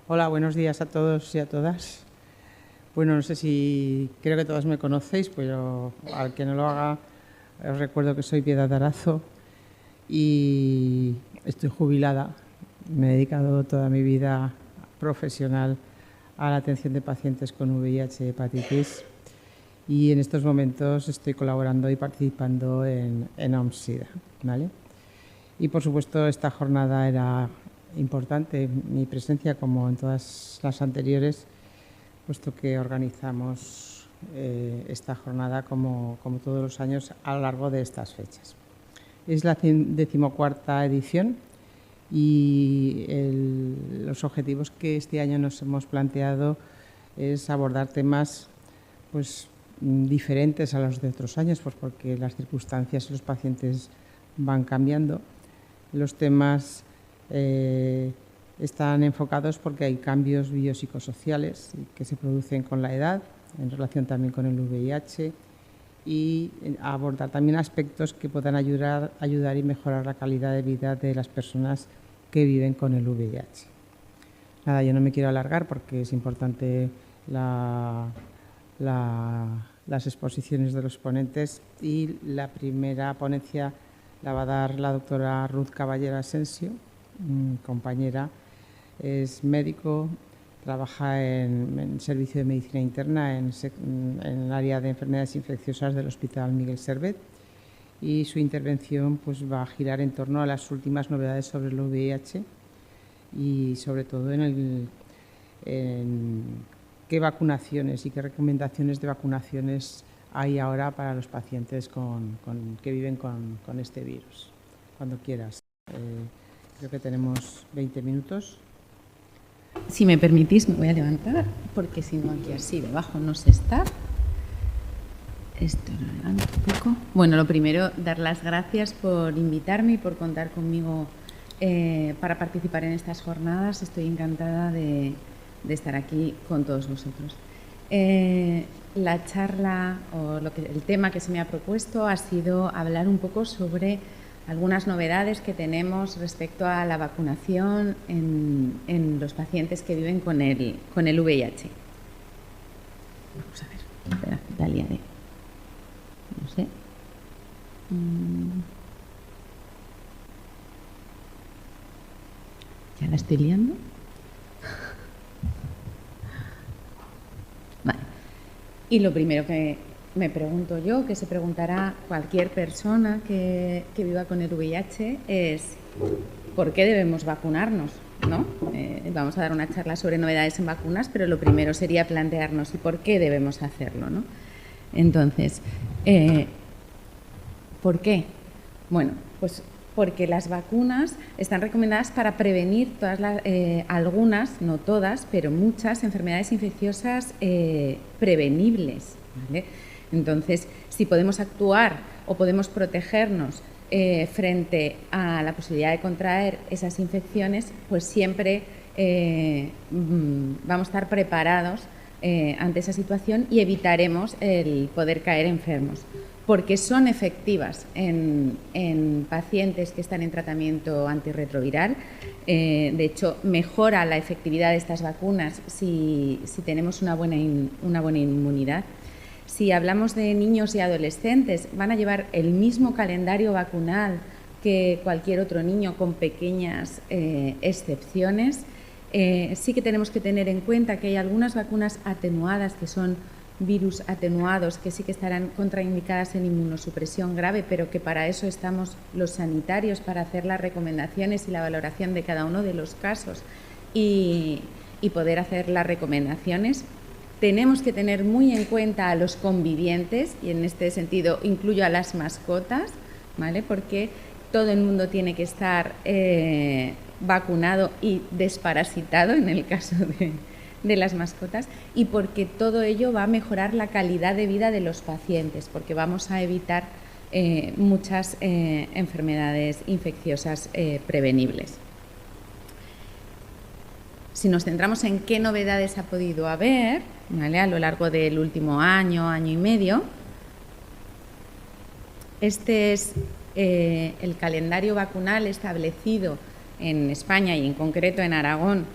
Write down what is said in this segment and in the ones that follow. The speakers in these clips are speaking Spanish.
Hola, buenos días a todos y a todas. Bueno, no sé si creo que todos me conocéis, pero al que no lo haga, os recuerdo que soy Piedad Arazo y estoy jubilada. Me he dedicado toda mi vida profesional a la atención de pacientes con VIH y hepatitis y en estos momentos estoy colaborando y participando en OMS-SIDA, ¿vale? Y por supuesto esta jornada era importante, mi presencia como en todas las anteriores, puesto que organizamos esta jornada como todos los años a lo largo de estas fechas. Es la 14ª edición y los objetivos que este año nos hemos planteado es abordar temas pues, diferentes a los de otros años, pues porque las circunstancias y los pacientes van cambiando. Los temas están enfocados porque hay cambios biopsicosociales que se producen con la edad, en relación también con el VIH, y abordar también aspectos que puedan ayudar y mejorar la calidad de vida de las personas que viven con el VIH. Nada, yo no me quiero alargar porque es importante las exposiciones de los ponentes, y la primera ponencia la va a dar la doctora Ruth Caballero Asensio, compañera. Es médico, trabaja en servicio de medicina interna en el área de enfermedades infecciosas del Hospital Miguel Servet, y su intervención pues, va a girar en torno a las últimas novedades sobre el VIH y sobre todo en qué vacunaciones y qué recomendaciones de vacunaciones hay ahora para los pacientes que viven con este virus. Cuando quieras. Creo que tenemos 20 minutos. Si me permitís, me voy a levantar, porque si no aquí así debajo no se está. Esto lo levanto un poco. Bueno, lo primero, dar las gracias por invitarme y por contar conmigo para participar en estas jornadas. Estoy encantada de estar aquí con todos vosotros. La charla o el tema que se me ha propuesto ha sido hablar un poco sobre algunas novedades que tenemos respecto a la vacunación en los pacientes que viven con el VIH. Vamos a ver, espera, la liaré. No sé. ¿Ya la estoy liando? Vale. Y lo primero que me pregunto yo, que se preguntará cualquier persona que viva con el VIH, es ¿por qué debemos vacunarnos? ¿No? Vamos a dar una charla sobre novedades en vacunas, pero lo primero sería plantearnos ¿y por qué debemos hacerlo? ¿No? Entonces, ¿por qué? Bueno, pues porque las vacunas están recomendadas para prevenir algunas, no todas, pero muchas enfermedades infecciosas prevenibles, ¿vale? Entonces, si podemos actuar o podemos protegernos frente a la posibilidad de contraer esas infecciones, pues siempre vamos a estar preparados ante esa situación y evitaremos el poder caer enfermos, porque son efectivas en pacientes que están en tratamiento antirretroviral. De hecho, mejora la efectividad de estas vacunas si tenemos una buena inmunidad. Si hablamos de niños y adolescentes, van a llevar el mismo calendario vacunal que cualquier otro niño, con pequeñas excepciones. Sí que tenemos que tener en cuenta que hay algunas vacunas atenuadas, que son virus atenuados, que sí que estarán contraindicadas en inmunosupresión grave, pero que para eso estamos los sanitarios, para hacer las recomendaciones y la valoración de cada uno de los casos y poder hacer las recomendaciones. Tenemos que tener muy en cuenta a los convivientes, y en este sentido incluyo a las mascotas, ¿vale? Porque todo el mundo tiene que estar vacunado y desparasitado en el caso de las mascotas, y porque todo ello va a mejorar la calidad de vida de los pacientes, porque vamos a evitar muchas enfermedades infecciosas prevenibles. Si nos centramos en qué novedades ha podido haber, ¿vale?, a lo largo del último año, año y medio, este es el calendario vacunal establecido en España y en concreto en Aragón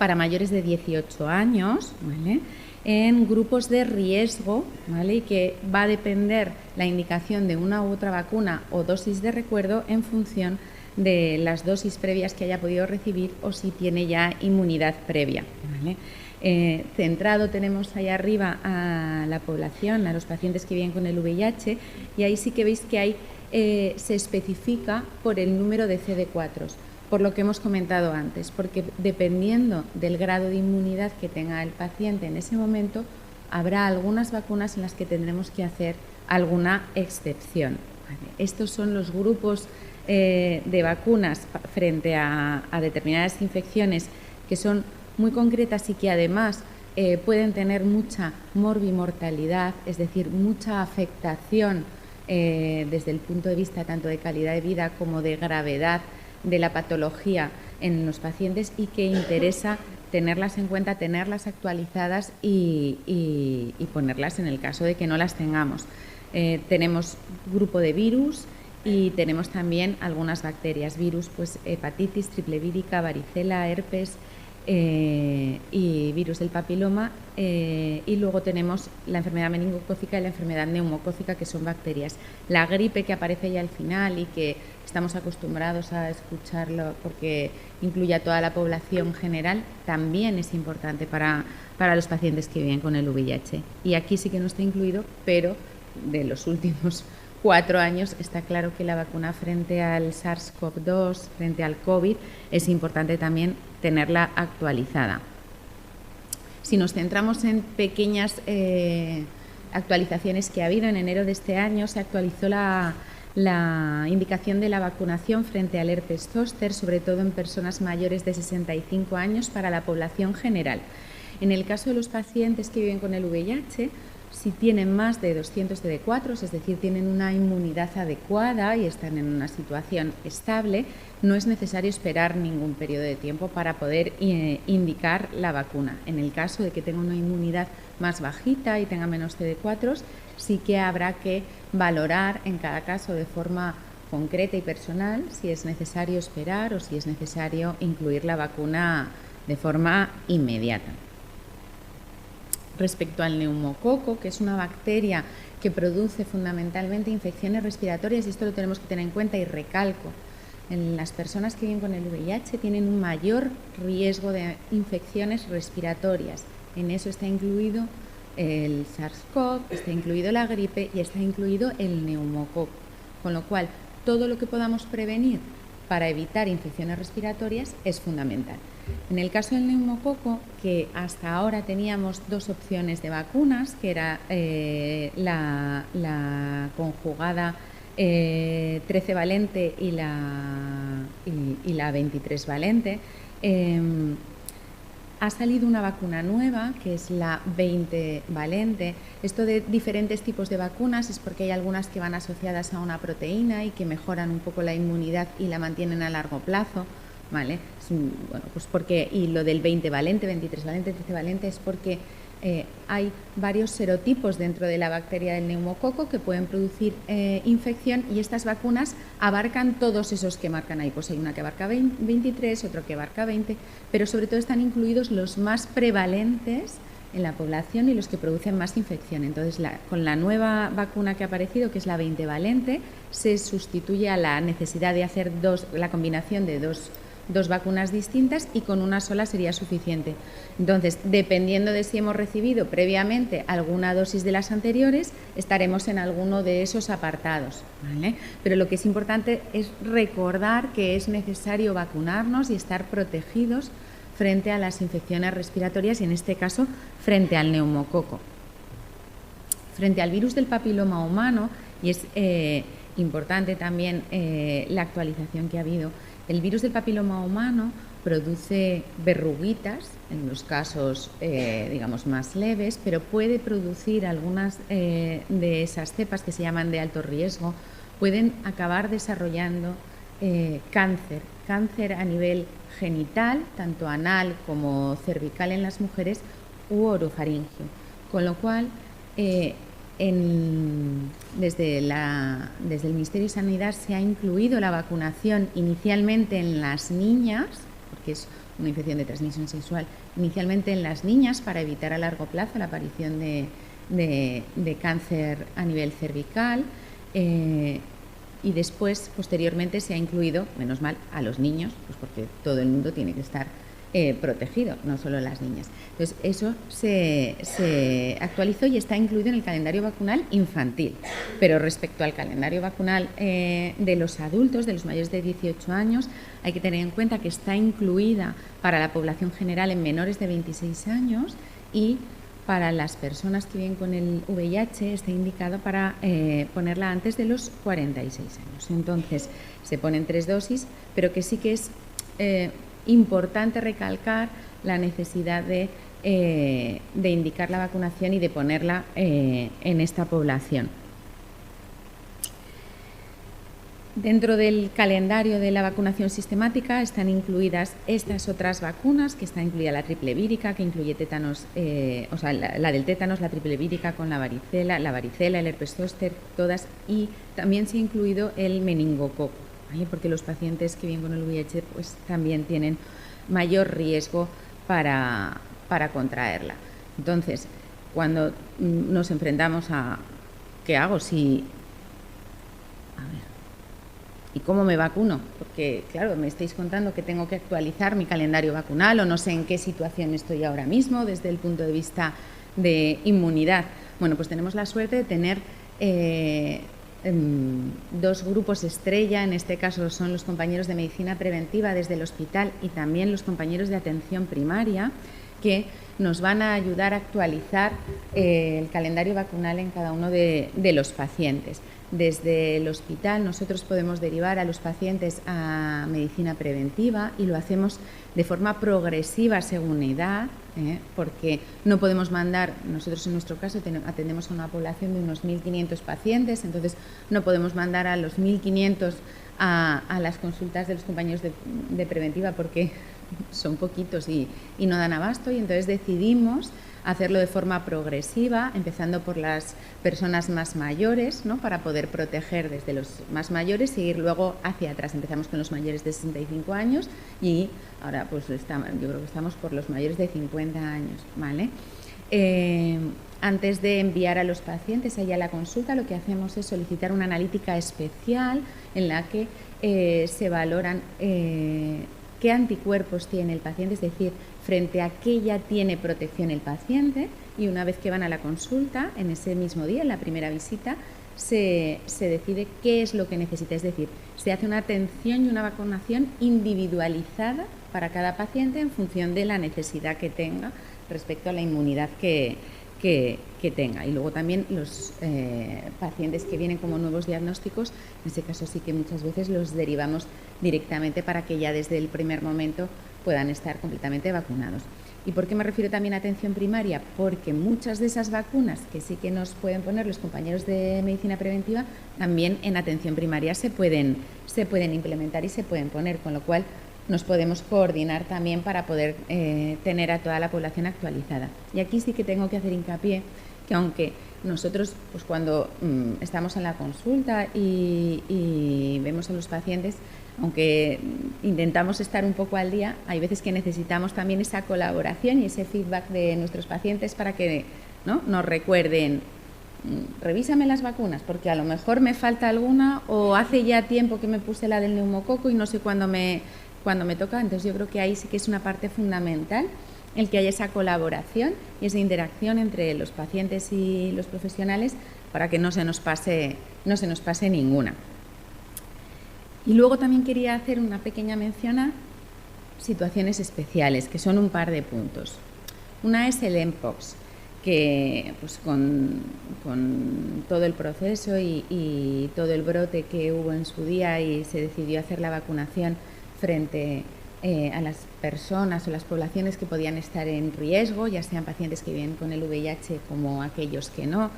para mayores de 18 años, ¿vale?, en grupos de riesgo, ¿vale?, y que va a depender la indicación de una u otra vacuna o dosis de recuerdo en función de las dosis previas que haya podido recibir o si tiene ya inmunidad previa, ¿vale? Centrado tenemos ahí arriba a la población, a los pacientes que viven con el VIH, y ahí sí que veis que hay, se especifica por el número de CD4, por lo que hemos comentado antes, porque dependiendo del grado de inmunidad que tenga el paciente en ese momento, habrá algunas vacunas en las que tendremos que hacer alguna excepción, ¿vale? Estos son los grupos de vacunas frente a determinadas infecciones que son muy concretas y que además pueden tener mucha morbimortalidad, es decir, mucha afectación desde el punto de vista tanto de calidad de vida como de gravedad de la patología en los pacientes, y que interesa tenerlas en cuenta, tenerlas actualizadas y ponerlas en el caso de que no las tengamos. Tenemos grupo de virus y tenemos también algunas bacterias, virus, pues hepatitis, triple vírica, varicela, herpes y virus del papiloma, y luego tenemos la enfermedad meningocócica y la enfermedad neumocócica, que son bacterias. La gripe, que aparece ya al final y que estamos acostumbrados a escucharlo porque incluye a toda la población general, también es importante para los pacientes que viven con el VIH. Y aquí sí que no está incluido, pero de los últimos 4 años está claro que la vacuna frente al SARS-CoV-2, frente al COVID, es importante también tenerla actualizada. Si nos centramos en pequeñas actualizaciones que ha habido, en enero de este año se actualizó la indicación de la vacunación frente al herpes zóster, sobre todo en personas mayores de 65 años, para la población general. En el caso de los pacientes que viven con el VIH, si tienen más de 200 CD4, es decir, tienen una inmunidad adecuada y están en una situación estable, no es necesario esperar ningún periodo de tiempo para poder indicar la vacuna. En el caso de que tenga una inmunidad más bajita y tenga menos CD4, sí que habrá que valorar en cada caso de forma concreta y personal si es necesario esperar o si es necesario incluir la vacuna de forma inmediata. Respecto al neumococo, que es una bacteria que produce fundamentalmente infecciones respiratorias, y esto lo tenemos que tener en cuenta, y recalco, en las personas que viven con el VIH tienen un mayor riesgo de infecciones respiratorias. En eso está incluido el SARS-CoV, está incluido la gripe y está incluido el neumococo, con lo cual todo lo que podamos prevenir para evitar infecciones respiratorias es fundamental. En el caso del neumococo, que hasta ahora teníamos 2 opciones de vacunas, que era la conjugada 13 valente y la 23 valente, ha salido una vacuna nueva, que es la 20 valente. Esto de diferentes tipos de vacunas es porque hay algunas que van asociadas a una proteína y que mejoran un poco la inmunidad y la mantienen a largo plazo, ¿vale? Bueno, pues porque, y lo del 20 valente, 23 valente, 13 valente, es porque hay varios serotipos dentro de la bacteria del neumococo que pueden producir infección, y estas vacunas abarcan todos esos que marcan ahí. Pues hay una que abarca 23, otro que abarca 20, pero sobre todo están incluidos los más prevalentes en la población y los que producen más infección. Entonces, con la nueva vacuna que ha aparecido, que es la 20 valente, se sustituye a la necesidad de hacer la combinación de dos vacunas distintas, y con una sola sería suficiente. Entonces, dependiendo de si hemos recibido previamente alguna dosis de las anteriores, estaremos en alguno de esos apartados, ¿vale? Pero lo que es importante es recordar que es necesario vacunarnos y estar protegidos frente a las infecciones respiratorias, y en este caso frente al neumococo. Frente al virus del papiloma humano, y es importante también la actualización que ha habido, el virus del papiloma humano produce verruguitas en los casos, digamos, más leves, pero puede producir algunas de esas cepas que se llaman de alto riesgo, pueden acabar desarrollando cáncer a nivel genital, tanto anal como cervical en las mujeres, u orofaringio. Con lo cual, desde el Ministerio de Sanidad se ha incluido la vacunación inicialmente en las niñas, porque es una infección de transmisión sexual, inicialmente en las niñas para evitar a largo plazo la aparición de cáncer a nivel cervical, y después, posteriormente, se ha incluido, menos mal, a los niños, pues porque todo el mundo tiene que estar protegido, no solo las niñas. Entonces, eso se actualizó y está incluido en el calendario vacunal infantil. Pero respecto al calendario vacunal de los adultos, de los mayores de 18 años, hay que tener en cuenta que está incluida para la población general en menores de 26 años y para las personas que viven con el VIH está indicado para ponerla antes de los 46 años. Entonces, se ponen 3 dosis, pero que sí que es importante recalcar la necesidad de indicar la vacunación y de ponerla en esta población. Dentro del calendario de la vacunación sistemática están incluidas estas otras vacunas, que está incluida la triple vírica, que incluye tétanos, o sea, la del tétanos, la triple vírica con la varicela, el herpes zóster, todas, y también se ha incluido el meningococo, ¿vale? Porque los pacientes que viven con el VIH pues, también tienen mayor riesgo para contraerla. Entonces, cuando nos enfrentamos a ¿qué hago si... A ver, ¿y cómo me vacuno? Porque, claro, me estáis contando que tengo que actualizar mi calendario vacunal o no sé en qué situación estoy ahora mismo desde el punto de vista de inmunidad. Bueno, pues tenemos la suerte de tener 2 grupos estrella, en este caso son los compañeros de medicina preventiva desde el hospital y también los compañeros de atención primaria, que nos van a ayudar a actualizar el calendario vacunal en cada uno de los pacientes. Desde el hospital nosotros podemos derivar a los pacientes a medicina preventiva y lo hacemos de forma progresiva según edad, porque no podemos mandar, nosotros en nuestro caso atendemos a una población de unos 1.500 pacientes, entonces no podemos mandar a los 1.500 a las consultas de los compañeros de preventiva porque son poquitos y no dan abasto, y entonces decidimos hacerlo de forma progresiva, empezando por las personas más mayores, ¿no? Para poder proteger desde los más mayores y ir luego hacia atrás. Empezamos con los mayores de 65 años y ahora pues yo creo que estamos por los mayores de 50 años, ¿vale? Antes de enviar a los pacientes allá a la consulta, lo que hacemos es solicitar una analítica especial en la que se valoran qué anticuerpos tiene el paciente, es decir, frente a qué ya tiene protección el paciente, y una vez que van a la consulta, en ese mismo día, en la primera visita, se decide qué es lo que necesita, es decir, se hace una atención y una vacunación individualizada para cada paciente en función de la necesidad que tenga respecto a la inmunidad que tenga. Y luego también los pacientes que vienen como nuevos diagnósticos, en ese caso sí que muchas veces los derivamos directamente para que ya desde el primer momento puedan estar completamente vacunados. ¿Y por qué me refiero también a atención primaria? Porque muchas de esas vacunas que sí que nos pueden poner los compañeros de medicina preventiva, también en atención primaria se pueden implementar y se pueden poner, con lo cual nos podemos coordinar también para poder tener a toda la población actualizada. Y aquí sí que tengo que hacer hincapié que aunque nosotros, pues cuando estamos en la consulta y vemos a los pacientes, aunque intentamos estar un poco al día, hay veces que necesitamos también esa colaboración y ese feedback de nuestros pacientes para que, ¿no?, nos recuerden, revísame las vacunas, porque a lo mejor me falta alguna o hace ya tiempo que me puse la del neumococo y no sé cuándo me toca. Entonces yo creo que ahí sí que es una parte fundamental el que haya esa colaboración y esa interacción entre los pacientes y los profesionales para que no se nos pase ninguna. Y luego también quería hacer una pequeña mención a situaciones especiales, que son un par de puntos. Una es el Mpox, que pues con todo el proceso y todo el brote que hubo en su día y se decidió hacer la vacunación frente a las personas o las poblaciones que podían estar en riesgo, ya sean pacientes que viven con el VIH como aquellos que no.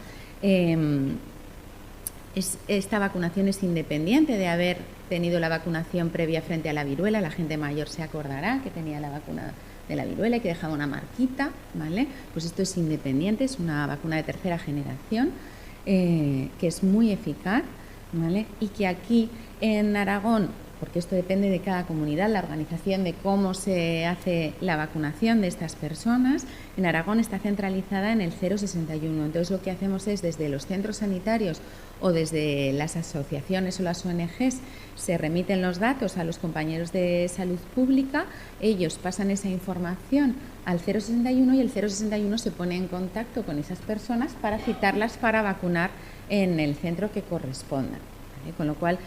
Esta vacunación es independiente de haber tenido la vacunación previa frente a la viruela. La gente mayor se acordará que tenía la vacuna de la viruela y que dejaba una marquita, ¿vale? Pues esto es independiente, es una vacuna de tercera generación que es muy eficaz, ¿vale? Y que aquí en Aragón porque esto depende de cada comunidad, la organización de cómo se hace la vacunación de estas personas. En Aragón está centralizada en el 061. Entonces, lo que hacemos es, desde los centros sanitarios o desde las asociaciones o las ONGs, se remiten los datos a los compañeros de salud pública, ellos pasan esa información al 061 y el 061 se pone en contacto con esas personas para citarlas para vacunar en el centro que corresponda. Con lo cual,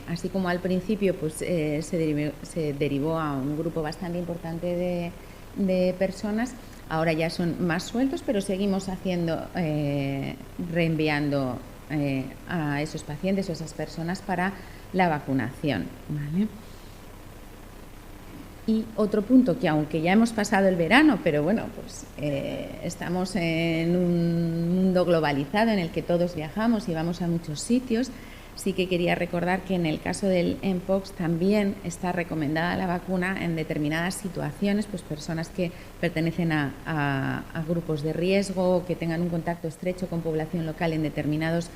así como al principio pues, se derivó a un grupo bastante importante de personas, ahora ya son más sueltos, pero seguimos haciendo, reenviando a esos pacientes o esas personas para la vacunación, ¿vale? Y otro punto, que aunque ya hemos pasado el verano, pero bueno, pues estamos en un mundo globalizado en el que todos viajamos y vamos a muchos sitios, sí que quería recordar que en el caso del mpox también está recomendada la vacuna en determinadas situaciones, pues personas que pertenecen a grupos de riesgo, que tengan un contacto estrecho con población local en determinados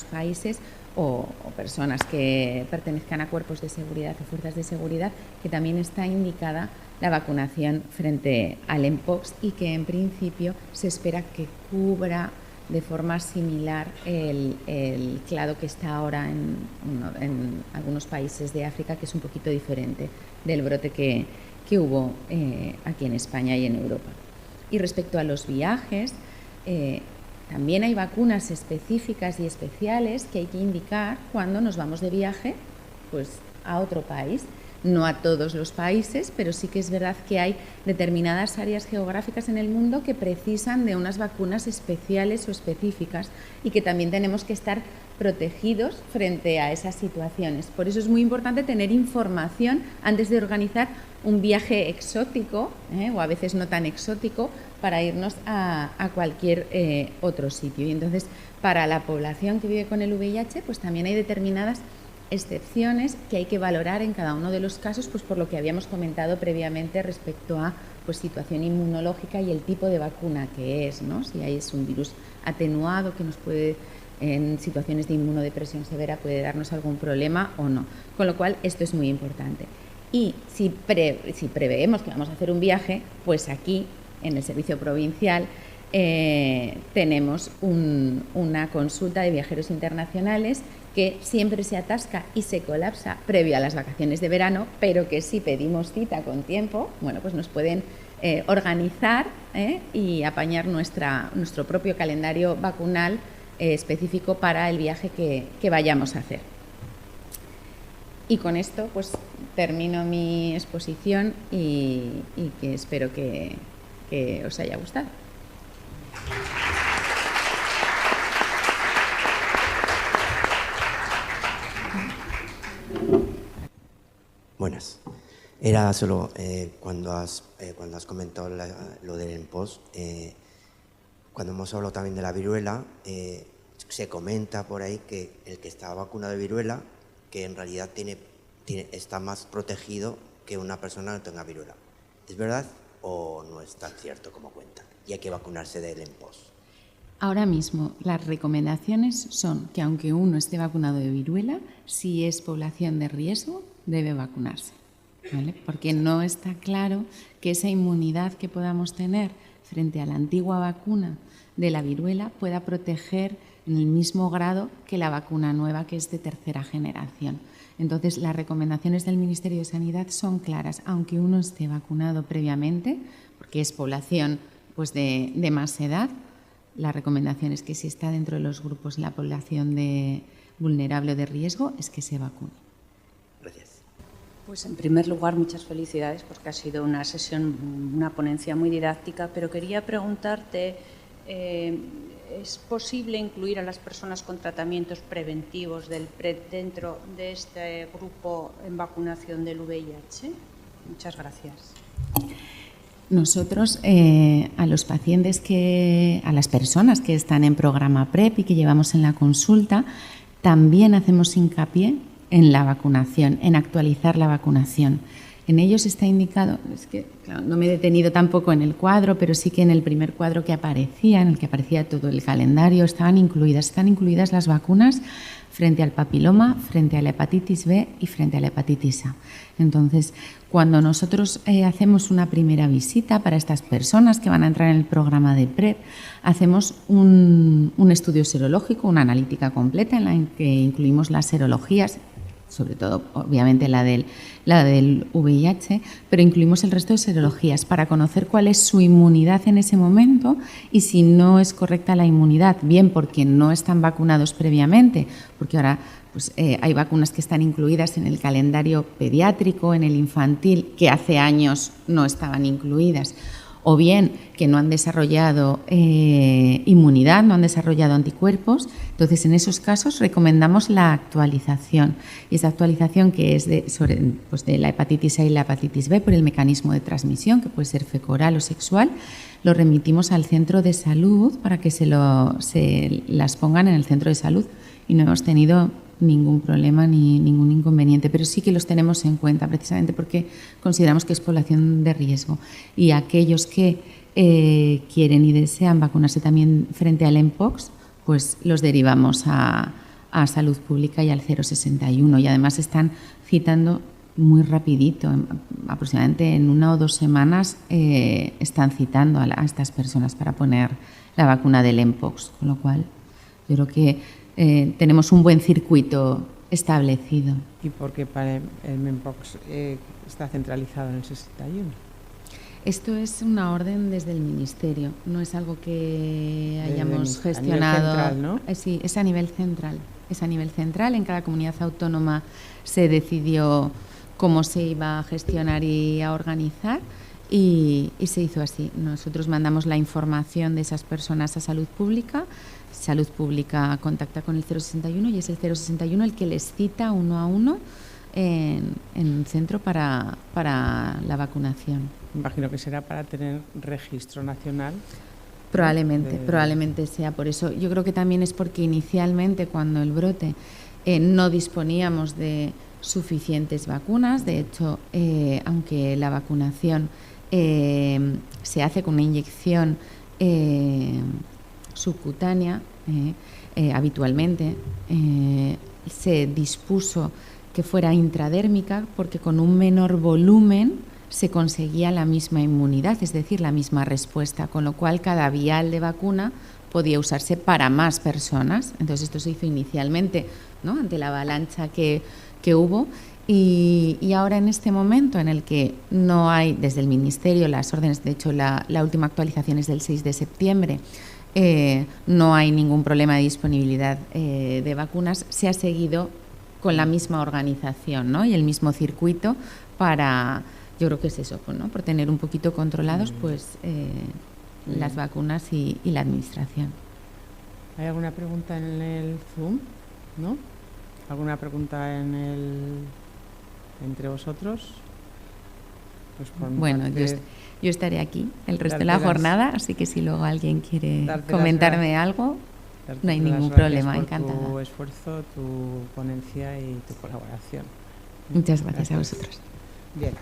países, o personas que pertenezcan a cuerpos de seguridad o fuerzas de seguridad, que también está indicada la vacunación frente al mpox y que en principio se espera que cubra de forma similar el clado que está ahora en algunos países de África, que es un poquito diferente del brote que hubo aquí en España y en Europa. Y respecto a los viajes, también hay vacunas específicas y especiales que hay que indicar cuando nos vamos de viaje pues, a otro país. No a todos los países, pero sí que es verdad que hay determinadas áreas geográficas en el mundo que precisan de unas vacunas especiales o específicas y que también tenemos que estar protegidos frente a esas situaciones. Por eso es muy importante tener información antes de organizar un viaje exótico, o a veces no tan exótico, para irnos a cualquier otro sitio. Y entonces, para la población que vive con el VIH, pues también hay determinadas excepciones que hay que valorar en cada uno de los casos, pues por lo que habíamos comentado previamente respecto a pues, situación inmunológica y el tipo de vacuna que es, ¿no? Si es un virus atenuado que nos puede, en situaciones de inmunodepresión severa, puede darnos algún problema o no. Con lo cual, esto es muy importante. Y si preveemos que vamos a hacer un viaje, pues aquí, en el servicio provincial, tenemos una consulta de viajeros internacionales que siempre se atasca y se colapsa previo a las vacaciones de verano, pero que si pedimos cita con tiempo, bueno, pues nos pueden organizar y apañar nuestro propio calendario vacunal específico para el viaje que vayamos a hacer. Y con esto pues termino mi exposición y que espero que os haya gustado. Buenas. Era solo cuando has comentado lo del mpox, cuando hemos hablado también de la viruela, se comenta por ahí que el que está vacunado de viruela, que en realidad está más protegido que una persona que no tenga viruela. ¿Es verdad o no es tan cierto como cuentan? Y hay que vacunarse del mpox. Ahora mismo las recomendaciones son que aunque uno esté vacunado de viruela, si es población de riesgo, debe vacunarse, ¿vale? Porque no está claro que esa inmunidad que podamos tener frente a la antigua vacuna de la viruela pueda proteger en el mismo grado que la vacuna nueva, que es de tercera generación. Entonces, las recomendaciones del Ministerio de Sanidad son claras, aunque uno esté vacunado previamente, porque es población pues, de más edad. La recomendación es que si está dentro de los grupos de la población vulnerable o de riesgo, es que se vacune. Gracias. Pues en primer lugar, muchas felicidades porque ha sido una sesión, una ponencia muy didáctica, pero quería preguntarte, ¿es posible incluir a las personas con tratamientos preventivos del PrEP dentro de este grupo en vacunación del VIH? Muchas gracias. Nosotros a los pacientes a las personas que están en programa PrEP y que llevamos en la consulta, también hacemos hincapié en la vacunación, en actualizar la vacunación. En ellos está indicado, es que claro, no me he detenido tampoco en el cuadro, pero sí que en el primer cuadro que aparecía, en el que aparecía todo el calendario, están incluidas las vacunas frente al papiloma, frente a la hepatitis B y frente a la hepatitis A. Entonces, cuando nosotros hacemos una primera visita para estas personas que van a entrar en el programa de PrEP, hacemos un estudio serológico, una analítica completa en la que incluimos las serologías, sobre todo, obviamente, la del VIH, pero incluimos el resto de serologías para conocer cuál es su inmunidad en ese momento y si no es correcta la inmunidad, bien porque no están vacunados previamente, porque ahora pues, hay vacunas que están incluidas en el calendario pediátrico, en el infantil, que hace años no estaban incluidas, o bien que no han desarrollado inmunidad, no han desarrollado anticuerpos. Entonces, en esos casos recomendamos la actualización. Y esa actualización que es de la hepatitis A y la hepatitis B por el mecanismo de transmisión, que puede ser fecoral o sexual, lo remitimos al centro de salud para que se las pongan en el centro de salud. Y no hemos tenido ningún problema ni ningún inconveniente, pero sí que los tenemos en cuenta precisamente porque consideramos que es población de riesgo y aquellos que quieren y desean vacunarse también frente al mpox, pues los derivamos a Salud Pública y al 061 y además están citando muy rapidito, aproximadamente en 1 o 2 semanas están citando a estas personas para poner la vacuna del mpox, con lo cual yo creo que tenemos un buen circuito establecido. ¿Y por qué para el mpox está centralizado en el 61? Esto es una orden desde el Ministerio, no es algo que hayamos gestionado. A nivel central, ¿no? Sí, es a nivel central. Es a nivel central. En cada comunidad autónoma se decidió cómo se iba a gestionar y a organizar y se hizo así. Nosotros mandamos la información de esas personas a Salud Pública. Salud Pública contacta con el 061 y es el 061 el que les cita 1 a 1 en un centro para la vacunación. Imagino que será para tener registro nacional. Probablemente sea por eso. Yo creo que también es porque inicialmente cuando el brote no disponíamos de suficientes vacunas. De hecho, aunque la vacunación se hace con una inyección subcutánea, habitualmente se dispuso que fuera intradérmica porque con un menor volumen se conseguía la misma inmunidad, es decir, la misma respuesta, con lo cual cada vial de vacuna podía usarse para más personas. Entonces esto se hizo inicialmente, ¿no?, ante la avalancha que hubo y ahora en este momento en el que no hay desde el Ministerio las órdenes, de hecho la última actualización es del 6 de septiembre, no hay ningún problema de disponibilidad de vacunas, se ha seguido con la misma organización, ¿no?, y el mismo circuito para, yo creo que es eso, ¿no?, por tener un poquito controlados pues las vacunas y la administración. ¿Hay alguna pregunta en el Zoom? ¿No? ¿Alguna pregunta entre vosotros? Pues bueno, yo estaré aquí el resto de la jornada, así que si luego alguien quiere comentarme algo, no hay ningún problema, encantada. Tu esfuerzo, tu ponencia y tu colaboración. Muchas gracias a vosotros. Bien.